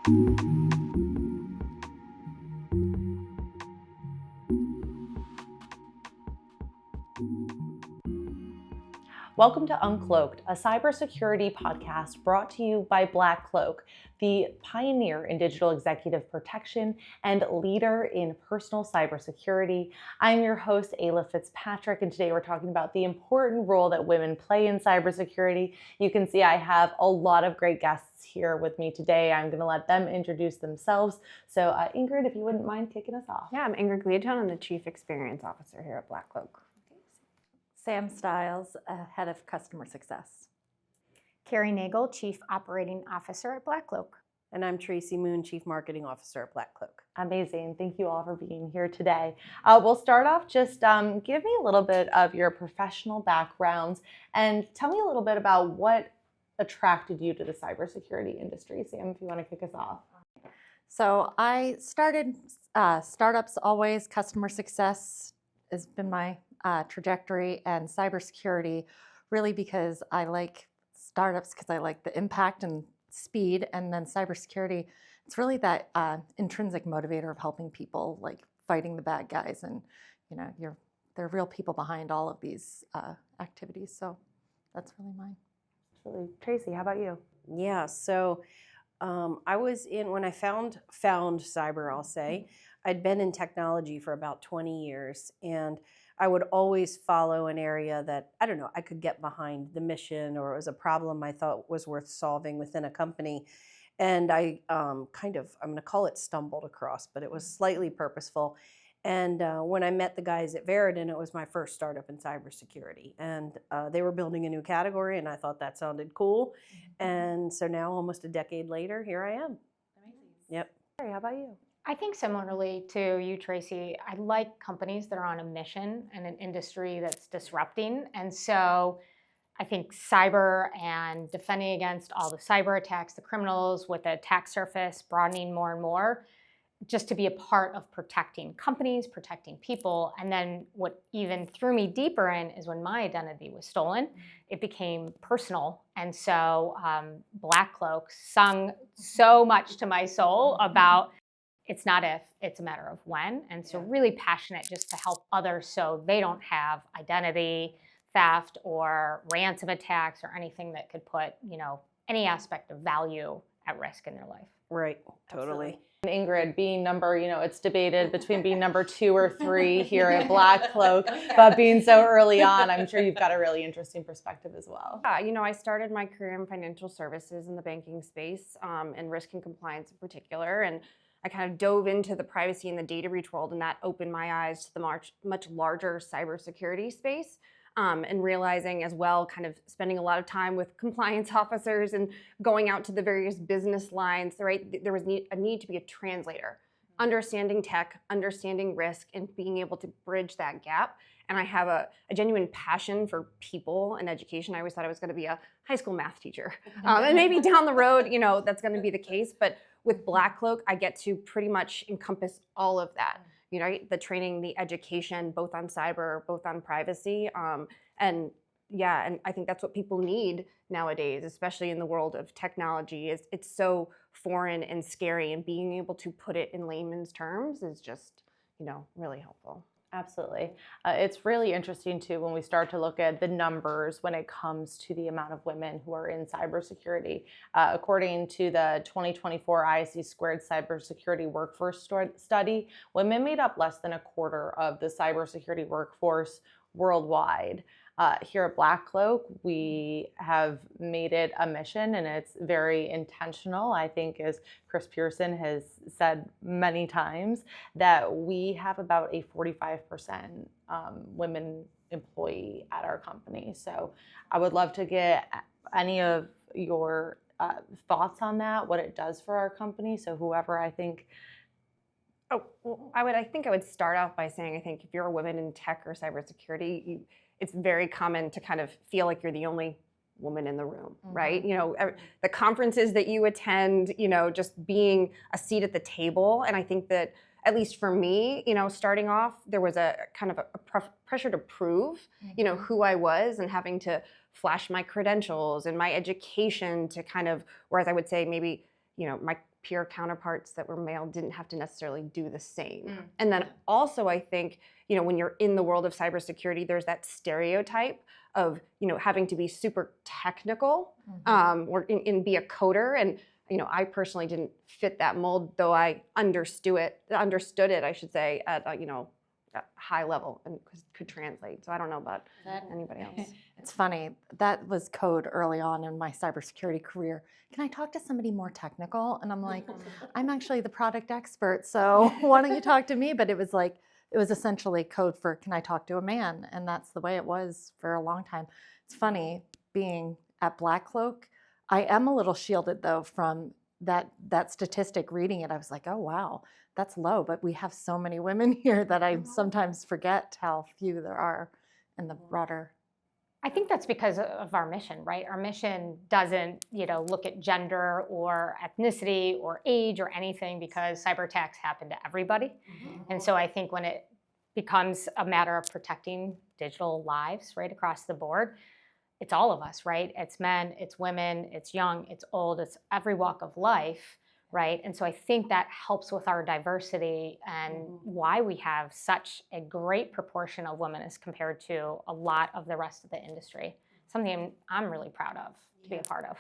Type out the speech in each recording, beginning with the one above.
Welcome to Uncloaked, a cybersecurity podcast brought to you by BlackCloak, the pioneer in digital executive protection and leader in personal cybersecurity. I'm your host, Ayla Fitzpatrick, and today we're talking about the important role that women play in cybersecurity. You can see I have a lot of great guests here with me today. I'm going to let them introduce themselves. So Ingrid, if you wouldn't mind kicking us off. Yeah, I'm Ingrid Gliatone. I'm the Chief Experience Officer here at BlackCloak. Sam Stiles, Head of Customer Success. Carrie Nagel, Chief Operating Officer at BlackCloak. And I'm Tracy Moon, Chief Marketing Officer at BlackCloak. Amazing. Thank you all for being here today. We'll start off just give me a little bit of your professional backgrounds and tell me a little bit about what attracted you to the cybersecurity industry. Sam, if you want to kick us off. So I started startups always. Customer success has been my trajectory, and cybersecurity really because I like startups because I like the impact and speed, and then cybersecurity, it's really that intrinsic motivator of helping people, like fighting the bad guys, and there are real people behind all of these activities. So that's really mine. Absolutely. Tracy, how about you? Yeah, so I was when I found cyber, I'll say, I'd been in technology for about 20 years, and I would always follow an area that, I don't know, I could get behind the mission, or it was a problem I thought was worth solving within a company. And I I'm going to call it stumbled across, but it was slightly purposeful. And when I met the guys at Veridin, it was my first startup in cybersecurity. And they were building a new category, and I thought that sounded cool. And so now, almost a decade later, here I am. Amazing. Yep. How about you? I think similarly to you, Tracy, I like companies that are on a mission and an industry that's disrupting. And so I think cyber and defending against all the cyber attacks, the criminals with the attack surface broadening more and more, just to be a part of protecting companies, protecting people. And then what even threw me deeper in is when my identity was stolen, it became personal. And so BlackCloak sung so much to my soul about it's not if, it's a matter of when. And so really passionate just to help others so they don't have identity theft or ransom attacks or anything that could put, any aspect of value at risk in their life. Right, totally. And Ingrid, being it's debated between being number 2 or 3 here at BlackCloak, but being so early on, I'm sure you've got a really interesting perspective as well. Yeah, I started my career in financial services in the banking space, and risk and compliance in particular. And I kind of dove into the privacy and the data breach world, and that opened my eyes to the much larger cybersecurity space, and realizing as well, kind of spending a lot of time with compliance officers and going out to the various business lines, right? There was a need to be a translator, understanding tech, understanding risk, and being able to bridge that gap. And I have a genuine passion for people and education. I always thought I was going to be a high school math teacher. And maybe down the road, that's going to be the case. But with BlackCloak, I get to pretty much encompass all of that. The training, the education, both on cyber, both on privacy. And I think that's what people need nowadays, especially in the world of technology. It's so foreign and scary, and being able to put it in layman's terms is just, really helpful. Absolutely. It's really interesting too when we start to look at the numbers when it comes to the amount of women who are in cybersecurity. According to the 2024 ISC Squared Cybersecurity Workforce Study, women made up less than a quarter of the cybersecurity workforce worldwide. Here at BlackCloak, we have made it a mission, and it's very intentional. I think, as Chris Pearson has said many times, that we have about a 45% women employee at our company. So I would love to get any of your thoughts on that, what it does for our company. So whoever, I think. Oh, well, I think I would start off by saying, I think if you're a woman in tech or cybersecurity, it's very common to kind of feel like you're the only woman in the room, right? The conferences that you attend, just being a seat at the table. And I think that, at least for me, starting off, there was a kind of a pressure to prove, who I was, and having to flash my credentials and my education to kind of, whereas I would say maybe, my peer counterparts that were male didn't have to necessarily do the same. And then also I think, when you're in the world of cybersecurity, there's that stereotype of, having to be super technical or be a coder. And, I personally didn't fit that mold, though I understood it, I should say, at a high level and could translate. So I don't know about anybody else. It's funny, that was code early on in my cybersecurity career. Can I talk to somebody more technical? And I'm like, I'm actually the product expert, so why don't you talk to me? But it was essentially code for, can I talk to a man? And that's the way it was for a long time. It's funny, being at BlackCloak, I am a little shielded though from that statistic. Reading it, I was like, oh wow, that's low, but we have so many women here that I sometimes forget how few there are in the broader. I think that's because of our mission, right? Our mission doesn't, look at gender or ethnicity or age or anything, because cyber attacks happen to everybody. And so I think when it becomes a matter of protecting digital lives right across the board, it's all of us, right? It's men, it's women, it's young, it's old, it's every walk of life, right? And so I think that helps with our diversity and why we have such a great proportion of women as compared to a lot of the rest of the industry. Something I'm really proud of to be a part of.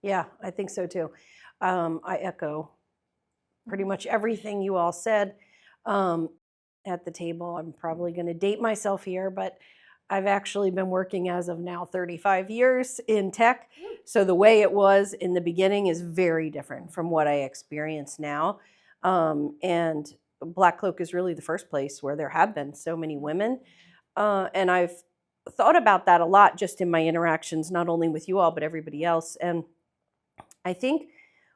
Yeah, I think so too. I echo pretty much everything you all said at the table. I'm probably going to date myself here, but I've actually been working as of now 35 years in tech. So the way it was in the beginning is very different from what I experience now. And BlackCloak is really the first place where there have been so many women. And I've thought about that a lot just in my interactions, not only with you all, but everybody else. And I think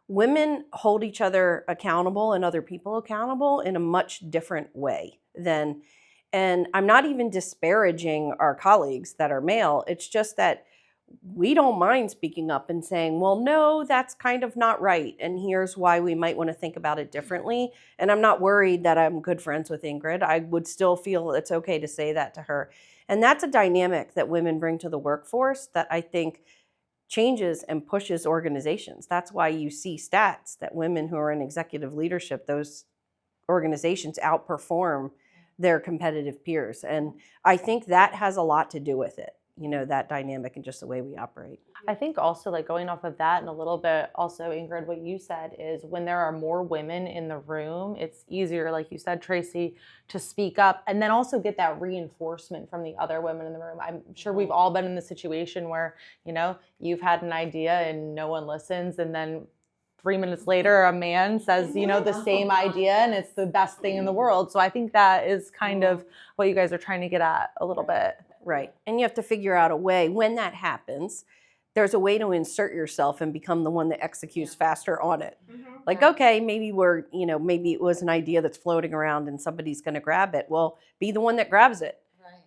women hold each other accountable and other people accountable in a much different way than. And I'm not even disparaging our colleagues that are male. It's just that we don't mind speaking up and saying, well, no, that's kind of not right. And here's why we might want to think about it differently. And I'm not worried that I'm good friends with Ingrid. I would still feel it's okay to say that to her. And that's a dynamic that women bring to the workforce that I think changes and pushes organizations. That's why you see stats that women who are in executive leadership, those organizations outperform their competitive peers. And I think that has a lot to do with it, that dynamic and just the way we operate. I think also, like, going off of that and a little bit also, Ingrid, what you said is when there are more women in the room, it's easier, like you said, Tracy, to speak up and then also get that reinforcement from the other women in the room. I'm sure we've all been in the situation where, you've had an idea and no one listens, and then 3 minutes later, a man says, the same idea, and it's the best thing in the world. So I think that is kind of what you guys are trying to get at a little bit. Right. And you have to figure out a way, when that happens, there's a way to insert yourself and become the one that executes faster on it. Like, okay, maybe maybe it was an idea that's floating around and somebody's going to grab it. Well, be the one that grabs it.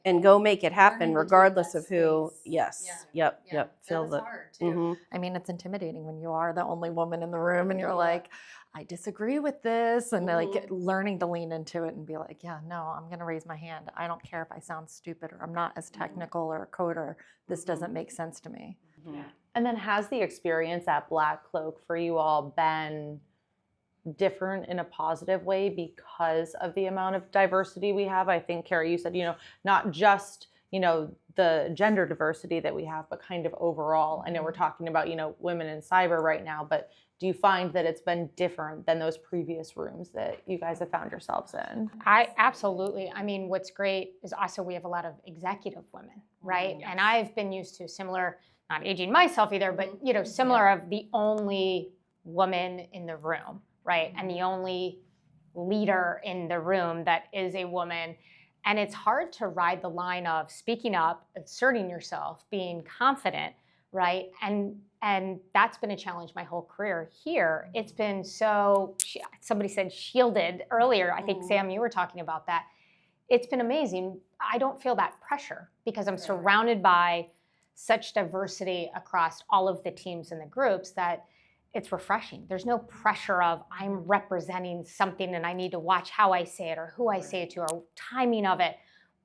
And go make it happen, regardless of who. Yes. Yeah. Yep. Feel that's hard too. I mean, it's intimidating when you are the only woman in the room and you're like, I disagree with this, and like learning to lean into it and be like, yeah, no, I'm going to raise my hand. I don't care if I sound stupid or I'm not as technical or a coder. This doesn't make sense to me. And then has the experience at BlackCloak for you all been different in a positive way because of the amount of diversity we have? I think, Carrie, you said, not just, the gender diversity that we have, but kind of overall. I know we're talking about, women in cyber right now, but do you find that it's been different than those previous rooms that you guys have found yourselves in? Absolutely. I mean, what's great is also we have a lot of executive women, right? And I've been used to similar, not aging myself either, but, similar of the only woman in the room. Right? And the only leader in the room that is a woman. And it's hard to ride the line of speaking up, asserting yourself, being confident, right? And that's been a challenge my whole career here. It's been somebody said shielded earlier. I think, Sam, you were talking about that. It's been amazing. I don't feel that pressure because I'm surrounded by such diversity across all of the teams and the groups that it's refreshing. There's no pressure of I'm representing something and I need to watch how I say it or who I say it to or timing of it.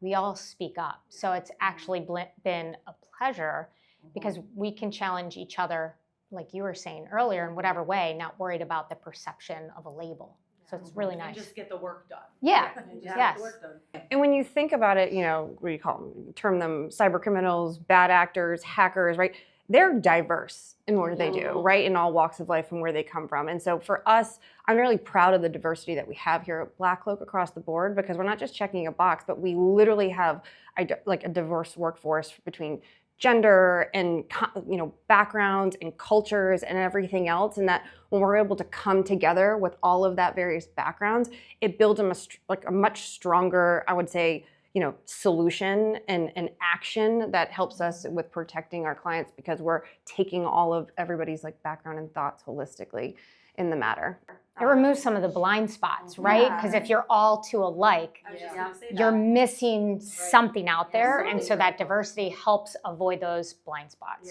We all speak up. So it's actually been a pleasure because we can challenge each other like you were saying earlier, in whatever way, not worried about the perception of a label. So it's really nice. And just get the work done. Yeah. And just Yes. get the work done. And when you think about it, what do you call them? Term them cyber criminals, bad actors, hackers, right? They're diverse in what they do, right? In all walks of life and where they come from. And so for us, I'm really proud of the diversity that we have here at BlackCloak across the board, because we're not just checking a box, but we literally have a diverse workforce between gender and backgrounds and cultures and everything else, and that when we're able to come together with all of that various backgrounds, it builds a much stronger, I would say, solution and action that helps us with protecting our clients, because we're taking all of everybody's background and thoughts holistically in the matter. It removes some of the blind spots, right? Because if you're all too alike, you're missing something out there. And so that diversity helps avoid those blind spots.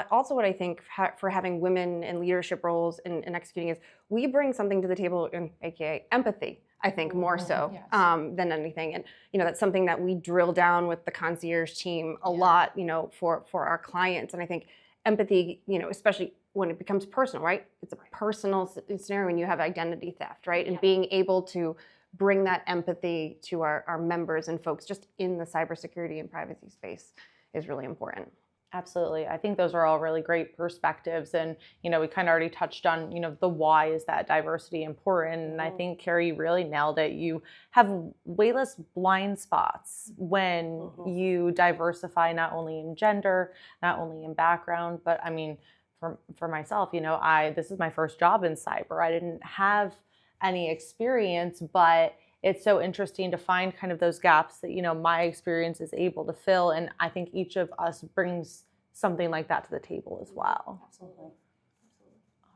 Also, what I think for having women in leadership roles and executing is we bring something to the table, aka empathy. I think more so than anything. And, that's something that we drill down with the concierge team a lot, for our clients. And I think empathy, especially when it becomes personal, right? It's a personal scenario when you have identity theft, right? And being able to bring that empathy to our members and folks just in the cybersecurity and privacy space is really important. Absolutely. I think those are all really great perspectives. And, we kind of already touched on, the why is that diversity important. And I think Carrie really nailed it. You have way less blind spots when you diversify, not only in gender, not only in background, but I mean, for myself, this is my first job in cyber. I didn't have any experience, but it's so interesting to find kind of those gaps that, my experience is able to fill. And I think each of us brings something like that to the table as well. Absolutely. All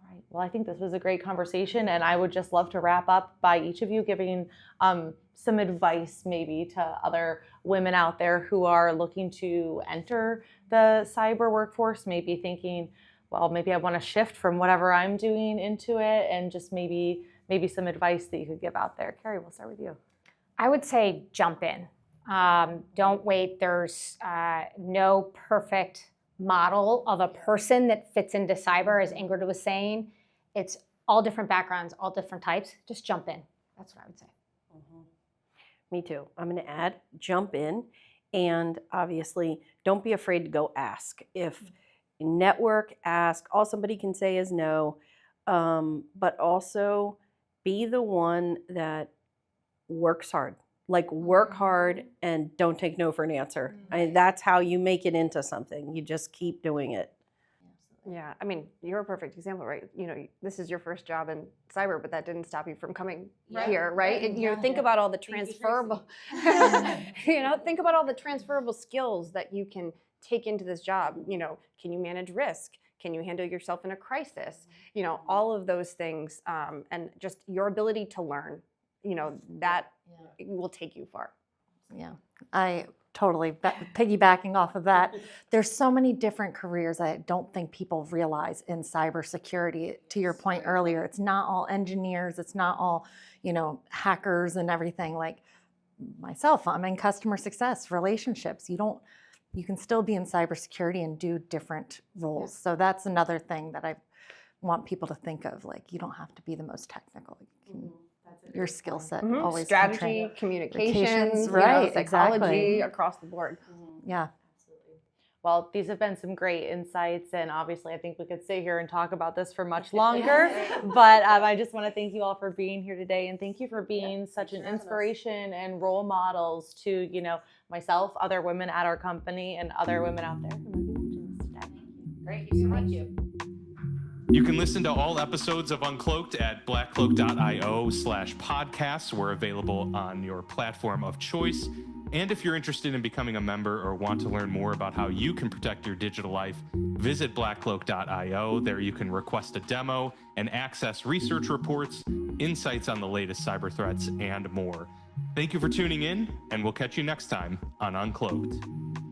right. Well, I think this was a great conversation, and I would just love to wrap up by each of you giving some advice maybe to other women out there who are looking to enter the cyber workforce, maybe thinking, well, maybe I want to shift from whatever I'm doing into it, and just maybe some advice that you could give out there. Carrie, we'll start with you. I would say jump in. Don't wait. There's no perfect model of a person that fits into cyber, as Ingrid was saying. It's all different backgrounds, all different types. Just jump in. That's what I would say. Me too. I'm going to add, jump in, and obviously don't be afraid to go ask. If network, ask. All somebody can say is no, but also be the one that works hard. Work hard and don't take no for an answer. That's how you make it into something. You just keep doing it. Yeah, I mean, you're a perfect example, right? This is your first job in cyber, but that didn't stop you from coming here, right? And think about all the transferable, think about all the transferable skills that you can take into this job. Can you manage risk? Can you handle yourself in a crisis? All of those things, and just your ability to learn, that will take you far. Yeah, I totally piggybacking off of that. There's so many different careers I don't think people realize in cybersecurity. To your point earlier, it's not all engineers, it's not all, hackers and everything. Like myself, I'm in customer success, relationships. You can still be in cybersecurity and do different roles. Yeah. So that's another thing that I want people to think of. You don't have to be the most technical. Your skill set always strategy, communications, right? Psychology across the board. Yeah. Absolutely. Well, these have been some great insights, and obviously I think we could sit here and talk about this for much longer, but I just want to thank you all for being here today, and thank you for being such an inspiration and role models to, myself, other women at our company, and other women out there who might be watching this today. Thank you so much. You can listen to all episodes of Uncloaked at blackcloak.io/podcasts. We're available on your platform of choice. And if you're interested in becoming a member or want to learn more about how you can protect your digital life, visit blackcloak.io. There you can request a demo and access research reports, insights on the latest cyber threats, and more. Thank you for tuning in, and we'll catch you next time on Uncloaked.